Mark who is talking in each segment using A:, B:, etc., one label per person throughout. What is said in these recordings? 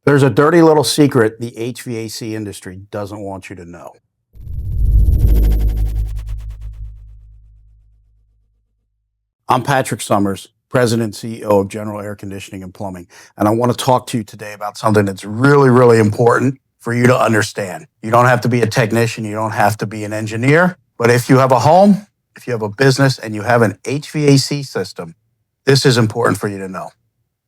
A: There's a dirty little secret the HVAC industry doesn't want you to know. I'm Patrick Summers, President and CEO of General Air Conditioning and Plumbing, and I want to talk to you today about something that's really, really important for you to understand. You don't have to be a technician, you don't have to be an engineer, but if you have a home, if you have a business, and you have an HVAC system, this is important for you to know.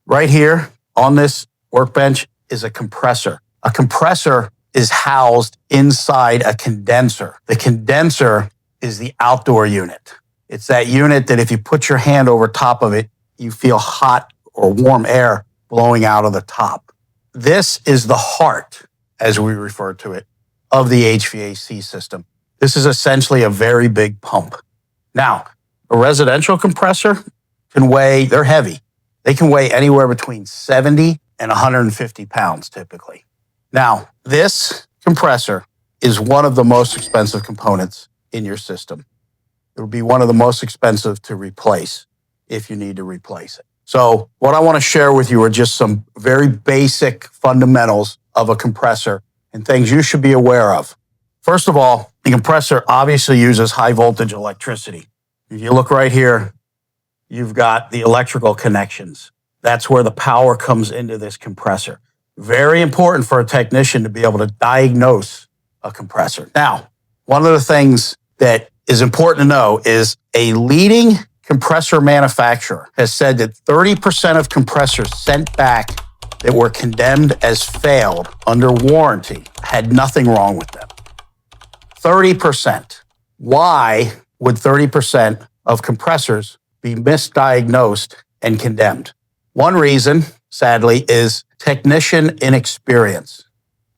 A: Right here on this workbench is a compressor. A compressor is housed inside a condenser. The condenser is the outdoor unit. It's that unit that if you put your hand over top of it, you feel hot or warm air blowing out of the top. This is the heart, as we refer to it, of the HVAC system. This is essentially a very big pump. Now, a residential compressor can weigh, they're heavy. They can weigh anywhere between 70 and 150 pounds typically. Now, this compressor is one of the most expensive components in your system. It will be one of the most expensive to replace if you need to replace it. So what I want to share with you are just some very basic fundamentals of a compressor and things you should be aware of. First of all, the compressor obviously uses high voltage electricity. If you look right here, you've got the electrical connections. That's where the power comes into this compressor. Very important for a technician to be able to diagnose a compressor. Now, one of the things that is important to know is a leading compressor manufacturer has said that 30% of compressors sent back that were condemned as failed under warranty had nothing wrong with them. 30%. Why would 30% of compressors be misdiagnosed and condemned? One reason, sadly, is technician inexperience,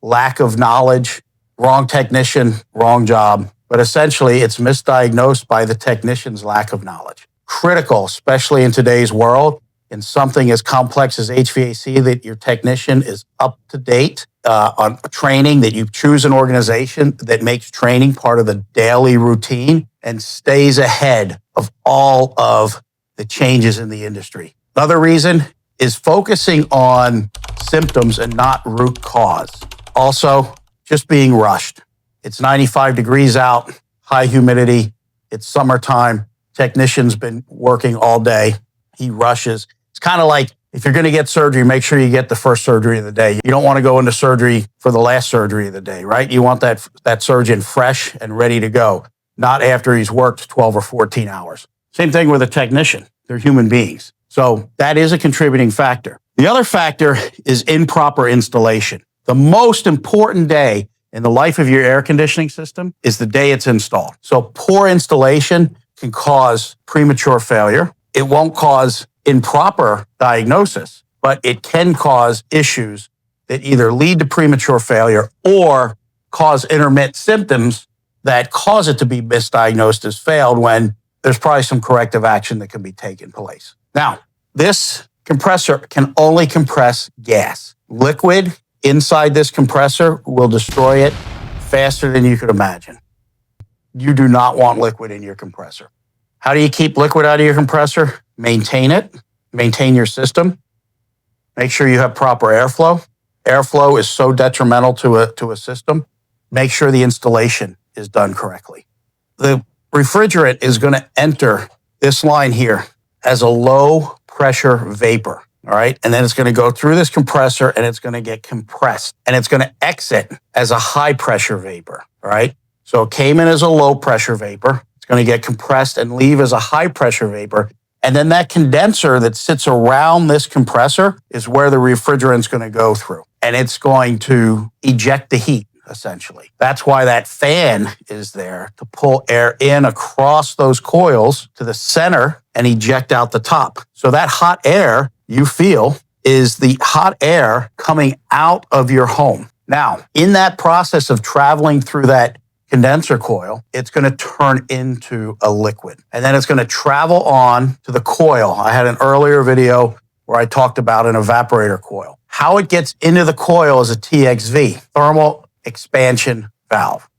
A: lack of knowledge, wrong technician, wrong job. But essentially, it's misdiagnosed by the technician's lack of knowledge. Critical, especially in today's world, in something as complex as HVAC, that your technician is up to date on training, that you choose an organization that makes training part of the daily routine and stays ahead of all of the changes in the industry. Another reason is focusing on symptoms and not root cause. Also, just being rushed. It's 95 degrees out, high humidity. It's summertime. Technician's been working all day. He rushes. It's kind of like if you're going to get surgery, make sure you get the first surgery of the day. You don't want to go into surgery for the last surgery of the day, right? You want that surgeon fresh and ready to go, not after he's worked 12 or 14 hours. Same thing with a technician. They're human beings. So that is a contributing factor. The other factor is improper installation. The most important day in the life of your air conditioning system is the day it's installed. So poor installation can cause premature failure. It won't cause improper diagnosis, but it can cause issues that either lead to premature failure or cause intermittent symptoms that cause it to be misdiagnosed as failed when there's probably some corrective action that can be taken place. Now, this compressor can only compress gas. Liquid inside this compressor will destroy it faster than you could imagine. You do not want liquid in your compressor. How do you keep liquid out of your compressor? Maintain it. Maintain your system. Make sure you have proper airflow. Airflow is so detrimental to a system. Make sure the installation is done correctly. The refrigerant is going to enter this line here as a low pressure vapor. All right. And then it's going to go through this compressor and it's going to get compressed and it's going to exit as a high pressure vapor. All right. So it came in as a low pressure vapor. It's going to get compressed and leave as a high pressure vapor. And then that condenser that sits around this compressor is where the refrigerant's going to go through and it's going to eject the heat. Essentially. That's why that fan is there to pull air in across those coils to the center and eject out the top. So that hot air you feel is the hot air coming out of your home. Now, in that process of traveling through that condenser coil, it's going to turn into a liquid. And then it's going to travel on to the coil. I had an earlier video where I talked about an evaporator coil. How it gets into the coil is a TXV, thermal expansion valve.